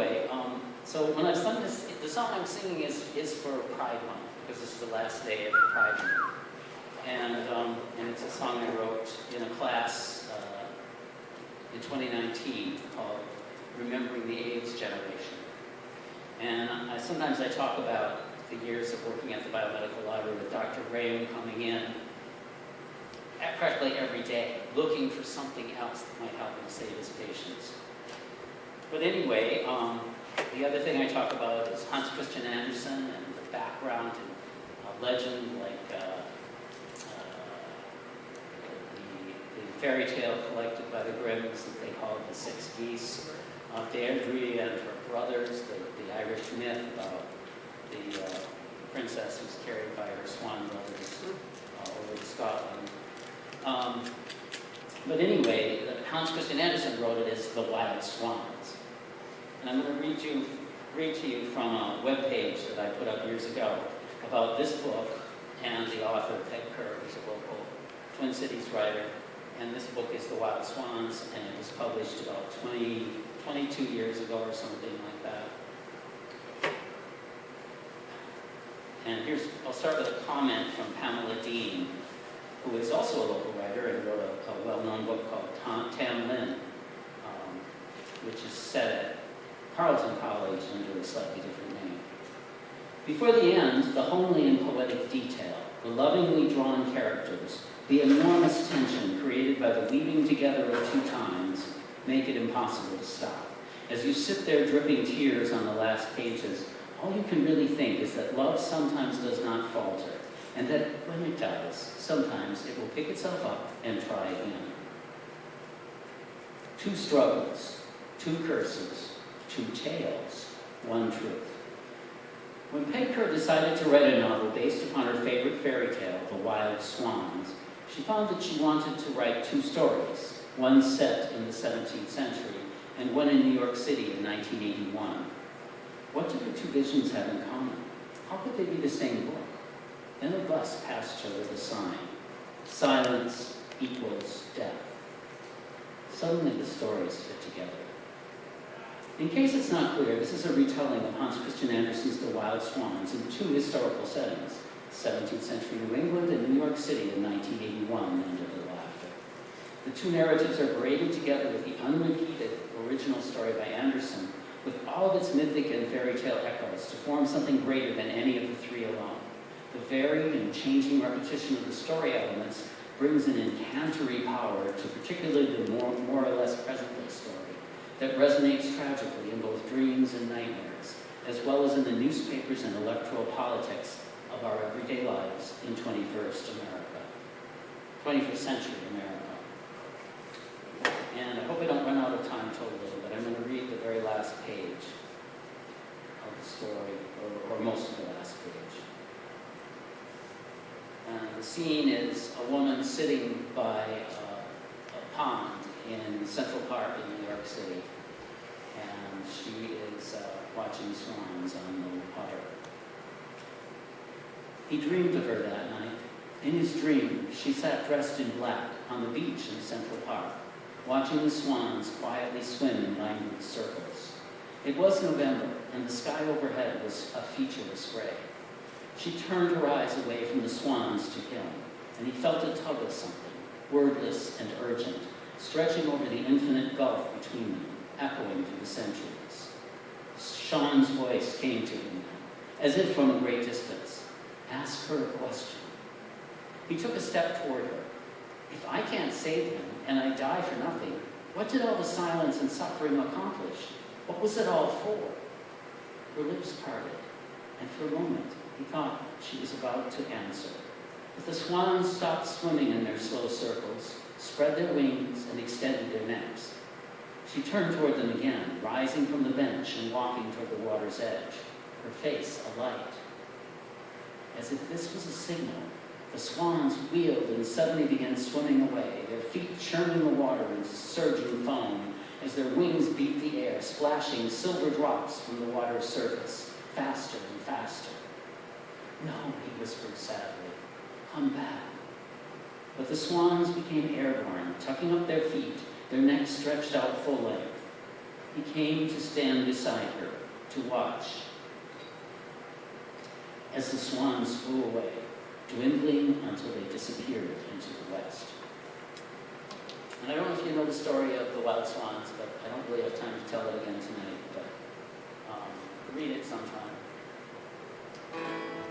anyway, so when I've sung this, the song I'm singing is for Pride Month, because this is the last day of Pride Month. And it's a song I wrote in a class in 2019 called Remembering the AIDS Generation. And sometimes I talk about the years of working at the Biomedical Library with Dr. Graham coming in practically every day, looking for something else that might help him save his patients. But anyway, the other thing I talk about is Hans Christian Andersen and the background and legend like the fairy tale collected by the Grimms that they called the Six Geese, Deirdre and her brothers, the Irish myth about the princess who's carried by her swan brothers over to Scotland. But anyway, Hans Christian Andersen wrote it as The Wild Swans. And I'm going to read to you from a webpage that I put up years ago about this book and the author, Peg Kerr, who's a local Twin Cities writer. And this book is The Wild Swans, and it was published about 22 years ago or something like that. And I'll start with a comment from Pamela Dean, who is also a local writer and wrote a well-known book called Tam Lin, which is set at Carleton College under a slightly different name. Before the end, the homely and poetic detail, the lovingly drawn characters, the enormous tension created by the weaving together of two times make it impossible to stop. As you sit there dripping tears on the last pages, all you can really think is that love sometimes does not falter, and that when it does, sometimes it will pick itself up and try again. Two struggles, two curses, two tales, one truth. When Peg Kerr decided to write a novel based upon her favorite fairy tale, The Wild Swans, she found that she wanted to write two stories, one set in the 17th century and one in New York City in 1981. What did her two visions have in common? How could they be the same book? Then a bus passed her with a sign. Silence equals death. Suddenly the stories fit together. In case it's not clear, this is a retelling of Hans Christian Andersen's The Wild Swans in two historical settings, 17th century New England and New York City in 1981, under the laughter. The two narratives are braided together with the unrepeated original story by Andersen, with all of its mythic and fairy tale echoes to form something greater than any of the three alone. The varied and changing repetition of the story elements brings an incantory power to particularly the more or less present-day story that resonates tragically in both dreams and nightmares, as well as in the newspapers and electoral politics of our everyday lives in 21st century America. And I hope I don't run out of time totally, but I'm going to read the very last page of the story, or most of the last page. The scene is a woman sitting by a pond in Central Park in New York City, and she is watching swans on the water. He dreamed of her that night. In his dream, she sat dressed in black on the beach in Central Park, watching the swans quietly swim in languid circles. It was November, and the sky overhead was a featureless gray. She turned her eyes away from the swans to him, and he felt a tug of something, wordless and urgent, stretching over the infinite gulf between them, echoing through the centuries. Sean's voice came to him now, as if from a great distance. Ask her a question. He took a step toward her. If I can't save him, and I die for nothing, what did all the silence and suffering accomplish? What was it all for? Her lips parted, and for a moment he thought she was about to answer. But the swans stopped swimming in their slow circles, spread their wings, and extended their necks. She turned toward them again, rising from the bench and walking toward the water's edge, her face alight. As if this was a signal, the swans wheeled and suddenly began swimming away, their feet churning the water into surging foam as their wings beat the air, splashing silver drops from the water's surface, faster and faster. No, he whispered sadly, come back. But the swans became airborne, tucking up their feet, their necks stretched out full length. He came to stand beside her, to watch as the swans flew away, dwindling until they disappeared into the west. And I don't know if you know the story of the Wild Swans, but I don't really have time to tell it again tonight, but read it sometime.